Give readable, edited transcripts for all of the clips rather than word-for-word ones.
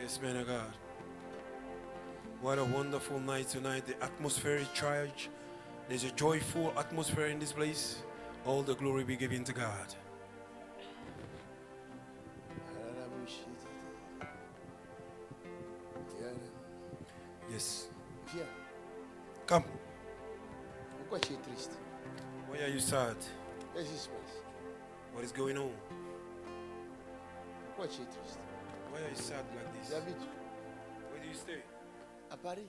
Yes, man of God. What a wonderful night tonight. The atmosphere is charged. There's a joyful atmosphere in this place. All the glory be given to God. Yes. Viens. Come. Pourquoi tu es triste? Why are you sad? Qu'est-ce qui se passe? What is going on? Pourquoi tu es triste? Why are you sad like Tu this? habites Where do you stay? à Paris.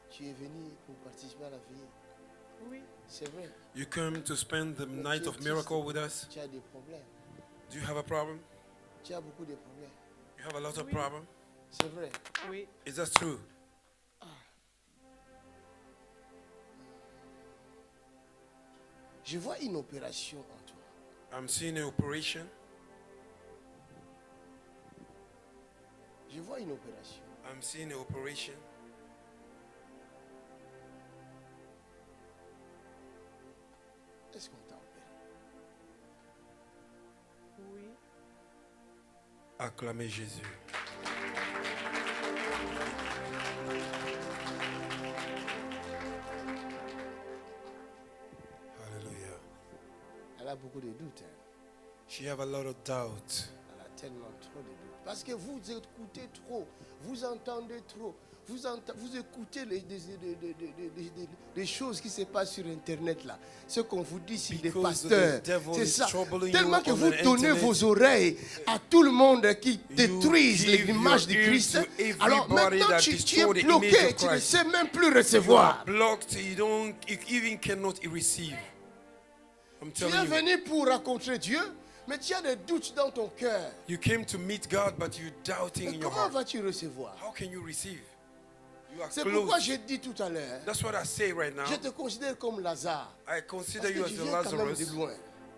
Tu es venu pour participer à la vie. Oui. C'est vrai. You come to spend the Mais night tu es of triste. miracle with us. Tu as des problèmes. Do you have a problem? Tu as beaucoup de problèmes. You have a lot of Oui. problems. C'est vrai. Oui. Is that true? Je vois une opération en toi. I'm seeing an operation. Je vois une opération. I'm seeing an operation. Est-ce qu'on t'a opéré? Oui. Acclamez Jésus. Hallelujah. Elle a beaucoup de doutes. Hein. She have a lot of doubt. Elle a tellement trop de doutes. Parce que vous écoutez trop. Vous entendez trop. Vous écoutez les choses qui se passent sur Internet là. Ce qu'on vous dit sur les Because the pasteurs. devil C'est is ça. troubling Tellement you que on vous the donnez internet. vos oreilles à tout le monde qui détruise give l'image de your ear Christ. to Alors everybody maintenant that tu destroy es the bloqué. image of Tu ne Christ. sais même plus You are recevoir. blocked. You even cannot receive. I'm Tu es telling you. venu pour rencontrer Dieu, mais tu as des doutes dans ton cœur. You came to meet God, but you're doubting Mais in your comment heart. vas-tu recevoir? How can you receive? You are C'est pourquoi closed. j'ai dit tout à l'heure, That's what I say right now. je te considère comme Lazare. I Parce consider que you tu as the viens quand même Lazarus de loin.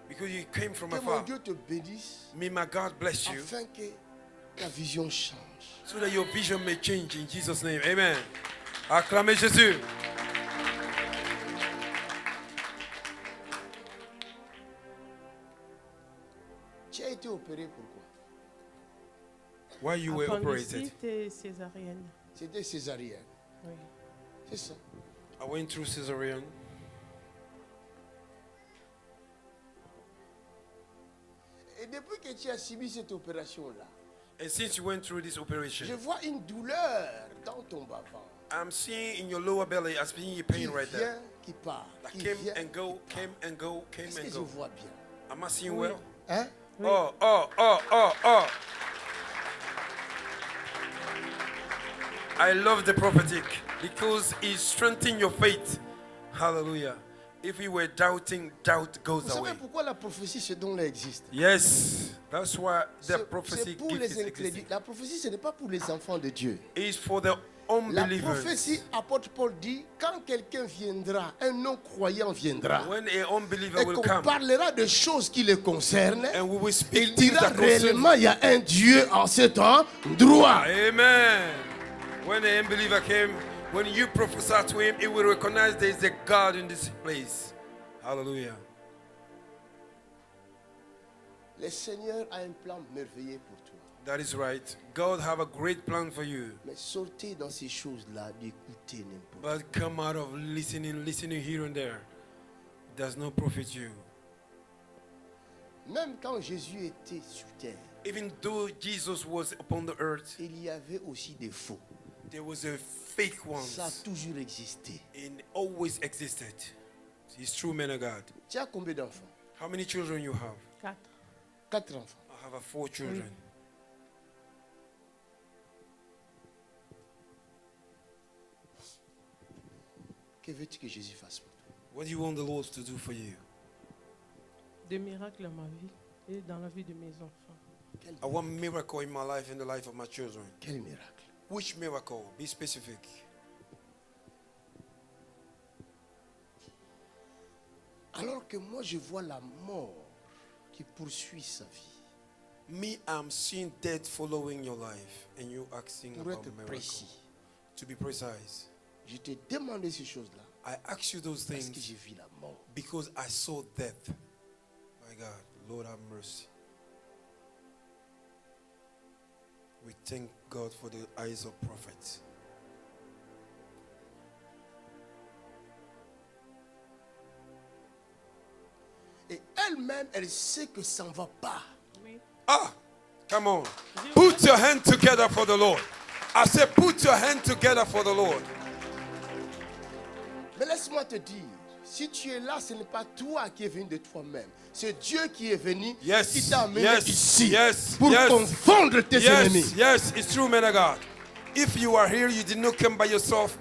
because you came from Que mon afar. Dieu te bénisse May my God bless you afin que ta vision change. so that your vision may change in Jesus' name. Amen. Acclamez Jésus. Tu as été opéré pourquoi? Why you were operated? Appendicite et césarienne. C'était césarienne. Oui. C'est ça. I went through cesarean. Et depuis que tu as subi cette opération-là, And since you went through this je operation, vois une douleur dans ton bas-ventre. I'm seeing in your lower belly, I'm seeing your Qui pain right vient, there. qui part. That Qui came vient, and go, qui came part. and go, came Est-ce que and je go. vois bien? Am I seeing Oui. well? Hein? Oui. Oh. I love the prophetic because it strengthens your faith. Hallelujah. If we were doubting, doubt Vous goes savez away. pourquoi la prophétie, ce don-là existe? Yes, that's why the C'est prophecy pour gift les is incrédules. existing. La prophétie, ce n'est pas pour les enfants de Dieu. It's for the La unbelievers. prophétie, apôtre Paul dit, quand quelqu'un viendra, un non-croyant viendra, When a unbeliever et will qu'on come parlera de choses qui le concernent, and we will il speak things dira that concern. réellement, il y a un Dieu en ce temps droit. Amen. When the unbeliever came, when you prophesy to him, he will recognize there is a God in this place. Hallelujah. Le Seigneur a un plan merveilleux pour toi. That is right. God have a great plan for you. Mais sortez dans ces choses-là d'écouter n'importe But come out of listening here and there. It does not profit you. quoi. Même quand Jésus était sur terre, Even though Jesus was upon the earth, il y avait aussi des faux. there was a fake one. Ça a toujours existé. And always existed. It's true, man of God. Tu as combien d'enfants? How many children you have? 4. 4 enfants. I have 4 children. Que veux-tu que Jésus fasse pour toi? What do you want the Lord to do for you? Des miracles dans ma vie et dans la vie de mes enfants. Quel, I want miracle in my life and the life of my children. quel miracle? Which miracle? Be specific. Alors que moi je vois la mort qui poursuit sa vie. Me, I'm seeing death following your life, and you asking Pour about être miracle. précis, To be precise, je t'ai demandé ces choses-là I ask you those parce que things j'ai vu la mort. because I saw death. My God, Lord have mercy. Thank God for the eyes of prophets. Et elle-même, elle sait que ça ne va pas. Oui. Ah, come on. Put your hand together for the Lord. I said, put your hand together for the Lord. Mais laisse-moi te dire, si tu es là, ce n'est pas toi qui es venu de toi-même. C'est Dieu qui est venu, Yes, qui t'a amené yes, ici yes, pour yes. confondre tes ennemis. Yes, it's true, man of God. If you are here, you did not come by yourself.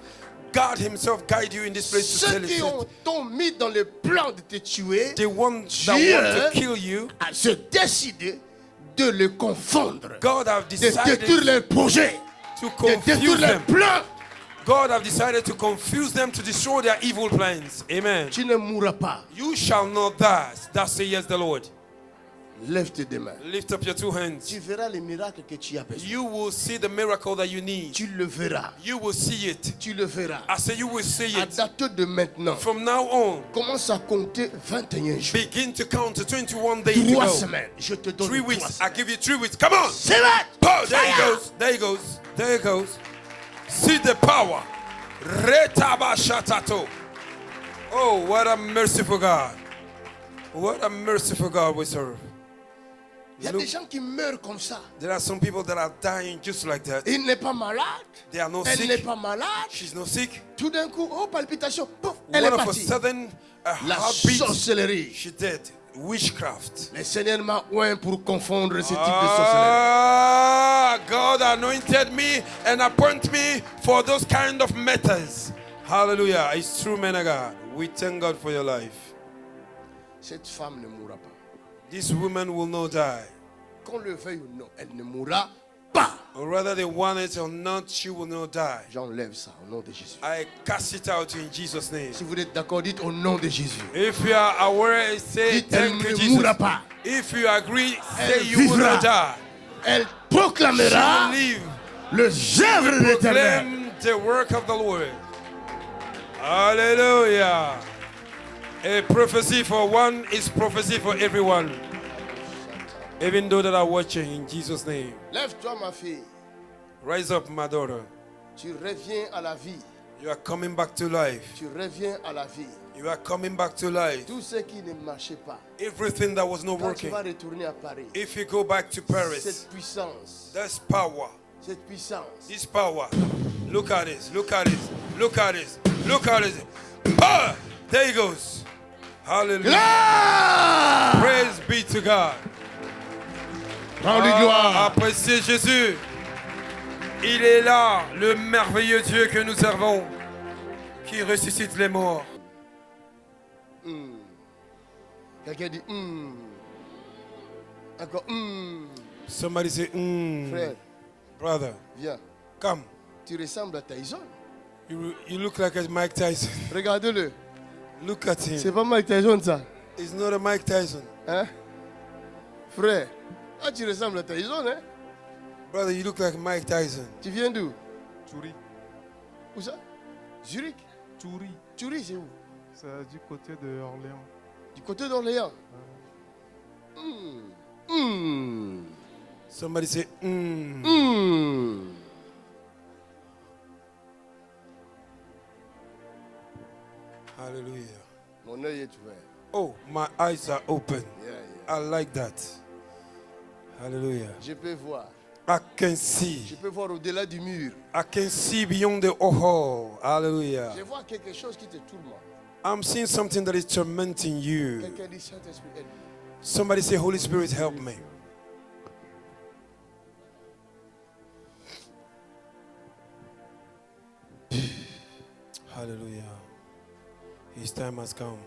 God himself guide you in this place to Ceux tell qui you. t'ont mis dans le plan de te tuer, The one that Dieu want to kill you, a se décidé de les confondre, God have de decided détruire leurs projets, to de détruire confuse leurs them. plans. God have decided to confuse them, to destroy their evil plans. Amen. Tu ne mourras pas. You shall not die. Thus says the Lord. Lève tes deux mains. Lift up your two hands. Tu verras les miracles que tu as besoin. You will see the miracle that you need. Tu le verras. You will see it. Tu le verras. I say you will see À it. date de maintenant, From now on, commence à compter 21 jours. begin to count to 21 days to 3 go. semaines. Je te donne 3 3 weeks. I semaines. give you 3 weeks. Come on. C'est vrai. Oh, there he Fire. goes. There he goes. There he goes. See the power. Retabashatato. Oh, what a merciful God. What a merciful God we serve. Il y a Look, des gens qui meurent comme ça. there are some people that are dying just like that. Il n'est pas malade. They are not Elle n'est sick. pas malade. She's not sick. Tout d'un coup, oh, palpitation. Pouf, elle One est of a partie. sudden, a La heartbeat. sorcellerie. She dead. Witchcraft. Le Seigneur m'a oint pour confondre ce type de sorcellerie. Ah, God anointed me and appointed me for those kind of matters. Hallelujah. It's true, man of God. We thank God for your life. Cette femme ne mourra pas. This woman will not die. Qu'on le veuille ou non, elle ne mourra pas. Or rather they want it or not, she will not die. J'enlève ça au nom de Jésus. I cast it out in Jesus' name. Si vous êtes d'accord, dites au nom de Jésus. If you are aware, say Dites, elle thank you, ne Jesus. mourra pas. If you agree, Elle say you will vivra. not die. Elle She proclamera will live. le œuvre de l'Éternel. Proclaim the work of the Lord. Hallelujah. A prophecy for one is prophecy for everyone. Even those that are watching, in Jesus' name. Lève-toi, ma fille. Rise up, my daughter. Tu reviens à la vie. You are coming back to life. Tu reviens à la vie. You are coming back to life. Tout ce qui ne marchait pas. Everything that was not Quand tu working. vas retourner à Paris, If you go back to Paris, cette puissance, there's power. cette puissance, This power. Look at this. Look at this. Look at this. Look at this. Ah, there he goes. Hallelujah. gloire! Praise be to God. Rends-lui gloire. Appréciez Jésus. Il est là, le merveilleux Dieu que nous servons, qui ressuscite les morts. Quelqu'un dit Encore Somebody say, Frère, brother, viens. come. Tu ressembles à Tyson. You look like a Mike Tyson. Regardez-le. Look at him. C'est pas Mike Tyson ça. He's not a Mike Tyson. Hein? Frère, tu ressembles à Tyson, hein? Brother, you look like Mike Tyson. Tu viens d'où? Tchouri. Où ça? Zurich? Tchouri. Tchouri, c'est où? C'est du côté de Orléans. Du côté d'Orléans. Somebody say, Hallelujah. Mon œil est ouvert. Oh, my eyes are open. Yeah. I like that. Hallelujah. Je peux voir. I can see. Je peux voir au-delà du mur. I can see beyond the hall. Hallelujah. Je vois quelque chose qui te tourmente. I'm seeing something that is tormenting you. Quelqu'un dit Saint-Esprit, aide-moi. Somebody say, Holy Spirit, help me. Hallelujah. His time has come.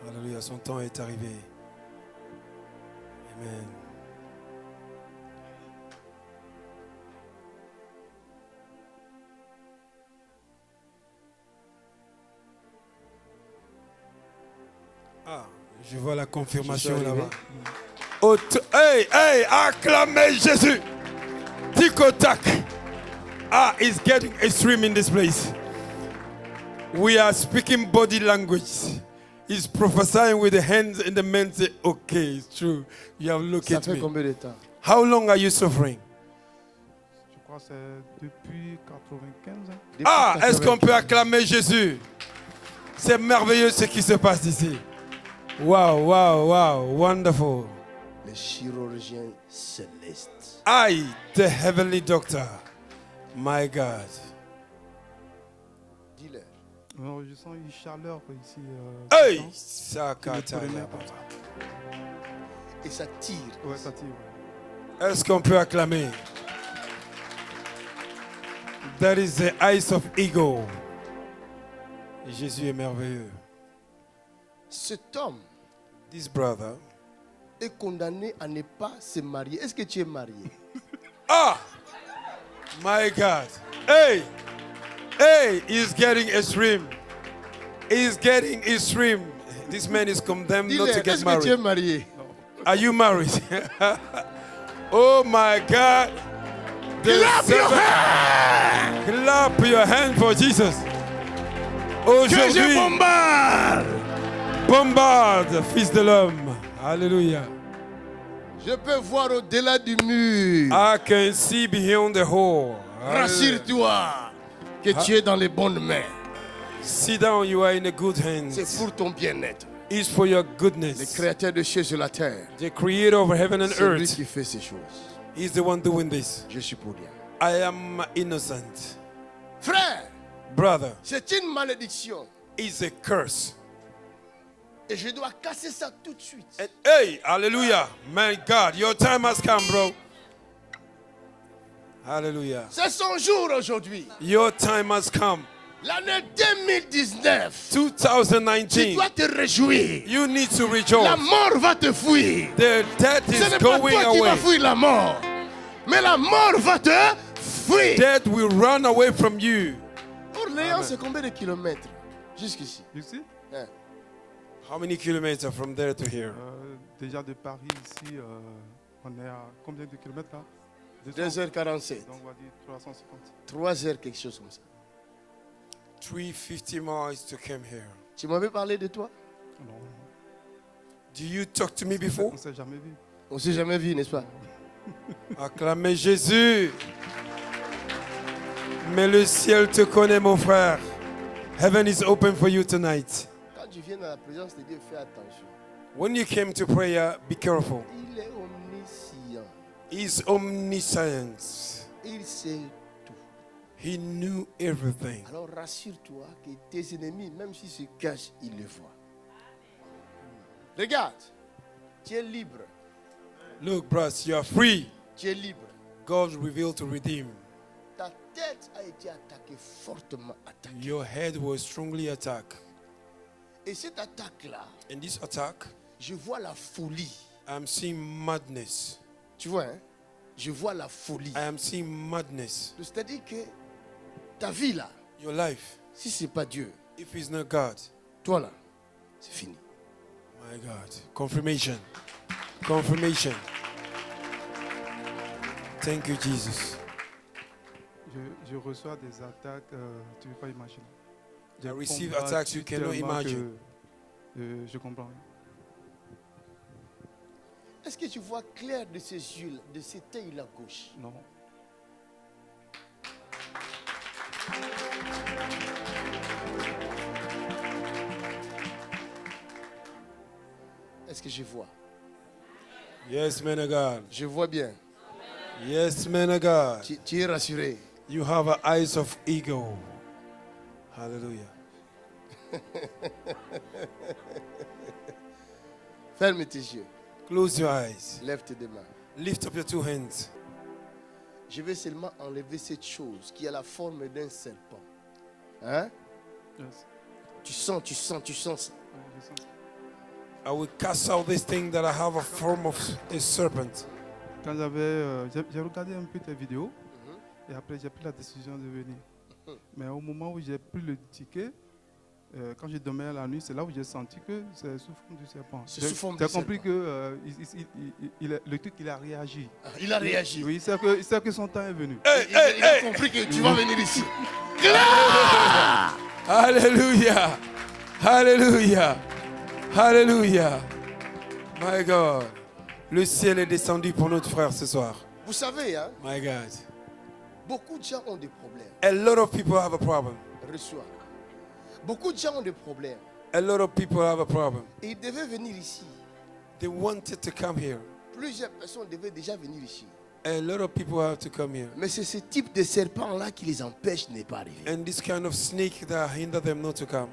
Hallelujah. Son temps est arrivé. Amen. Ah, je vois la confirmation Je suis arrivé. là-bas. Hey, acclamez Jésus. Tic au tac. Ah, it's getting extreme in this place. We are speaking body language. He's prophesying with the hands and the men say, okay, it's true. You have looked Ça at fait me. combien de temps? How long are you suffering? crois que c'est depuis 95. Hein. Depuis Ah, est-ce qu'on peut 95. acclamer Jésus? C'est merveilleux ce qui se passe ici. Wow, wow, wow, wonderful. Le chirurgien céleste. I, the heavenly doctor. My God. Dis-leur. Alors, je sens une chaleur ici. Hey! puissante. Sakata. Et ça tire. Ouais, ça tire. Est-ce qu'on peut acclamer? That is the eyes of eagle. Jésus est merveilleux. Cet homme This brother. est condamné à ne pas se marier. Est-ce que tu es marié? Ah! My God. Hey! Hey! He's getting extreme. He's getting extreme. This man is condemned not Dis-leur, to get est-ce que tu es married. marié? Are you married? Oh my God. Clap your hands! Clap your hand for Jesus. Que je Aujourd'hui, bombarde! bombarde, fils de l'homme. Alléluia. Je peux voir au-delà du mur. I can see beyond the hole. Hallelujah. Rassure-toi que tu es dans les bonnes mains. Sit down, you are in a good C'est hands. pour ton bien-être. It's for your Le goodness. créateur de cieux et la terre, The creator of heaven and c'est lui earth qui fait ces choses. is the one doing this. Je suis pour rien. I am innocent. Frère, Brother, c'est une malédiction. it's a curse. Et je dois casser ça tout de suite. And hey, hallelujah. My God, your time has come, bro. Hallelujah. C'est son jour aujourd'hui. Your time has come. L'année 2019. Tu 2019. dois te réjouir. You need to La rejoice. mort va te fuir. The death Ce is n'est pas going toi qui vas away. fuir la mort. Mais la mort va te fuir. Death will run away from you. Orléans, c'est combien de kilomètres jusqu'ici? Ici, Hein? How many kilometers from there to here? déjà de Paris ici, on est à combien de kilomètres là 200. 2h47. Donc on va dire 350. 3h, quelque chose comme ça. 350 miles to come here. Tu m'avais parlé de toi? Non, Do you talk to me before? on ne s'est jamais vu. On ne s'est jamais vu, n'est-ce pas? Acclamez Jésus. Mais le ciel te connaît, mon frère. Heaven is open for you tonight. Quand tu viens dans la présence de Dieu, fais attention. When you came to prayer, be careful. Il est omniscient. He's omniscience. Il sait tout. He knew everything. Alors rassure-toi que tes ennemis, même s'ils se cachent, ils le voient. Regarde, tu es libre. Look, bros, you are free. Tu es libre. God revealed to redeem. Ta tête a été attaquée, fortement attaquée. Your head was strongly attacked. Et cette attaque-là, In this attack, je vois la folie. I am seeing madness. Tu vois, hein? Je vois la folie. I am seeing madness. C'est-à-dire que ta vie là, Your life, si ce n'est pas Dieu, if it's not God, toi là, c'est fini. my God. Confirmation. Confirmation. Thank you, Jesus. Je reçois des attaques, tu ne peux pas imaginer. I receive combat attacks you cannot tellement imagine. que, je comprends. Est-ce que tu vois clair de ces yeux, de cet œil-là gauche? Non. Est-ce que je vois? Yes, man of God. Je vois bien. Yes, man of God. Tu es rassuré. You have eyes of eagle. Hallelujah. Ferme tes yeux. Close your eyes. Lève tes deux mains. Lift up your two hands. Je vais seulement enlever cette chose qui a la forme d'un serpent. Hein? Yes. Tu sens ça. Je sens. I will cast out this thing that I have a form of a serpent. Quand j'ai regardé un peu tes vidéos, et après j'ai pris la décision de venir. Mais au moment où j'ai pris le ticket, quand j'ai dormi la nuit, c'est là où j'ai senti que c'est sous forme du serpent. C'est sous forme J'ai du compris serpent. que le truc, il a réagi. Ah, il a réagi. Oui, il sait que son temps est venu. Hey, Il hey, a hey. compris que tu vas venir ici. Hallelujah. Hallelujah. Hallelujah. My God. Le ciel est descendu pour notre frère ce soir. Vous savez, hein, My God. Beaucoup de gens ont des problèmes. A lot of people have a problem. Reçois. Beaucoup de gens ont des problèmes. A lot of people have a problem. Et ils devaient venir ici. They wanted to come here. Plusieurs personnes devaient déjà venir ici. A lot of people have to come here. Mais c'est ce type de serpent-là qui les empêche de ne pas arriver. And this kind of snake that hinder them not to come.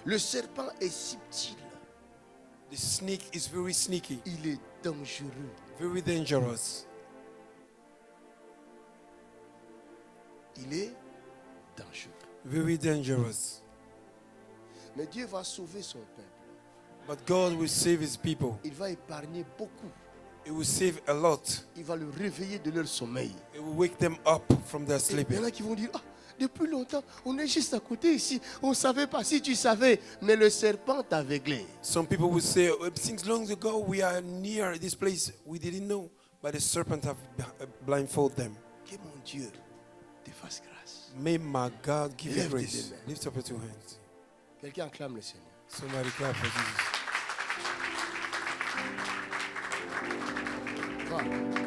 Le serpent est subtil. The snake is very sneaky, Il est dangereux. very dangerous. Il est dangereux. Very dangerous. Mais Dieu va sauver son peuple. But God will save his people. Il va épargner beaucoup. He will save a lot. Il va le réveiller de leur sommeil. He will wake them up from their Et il y en sleeping. a qui vont dire, ah, depuis longtemps, on est juste à côté ici. On ne savait pas. Si tu savais, mais le serpent t'a aveuglé. Some people will say, "Oh, since long ago we are near this place. We didn't know, but the serpent have blindfolded them." Que mon Dieu te fasse grâce. May my God give you Lève tes grace. mains. Lift up your two hands. Quelqu'un acclame le Seigneur. Somebody clap for Jesus. Va.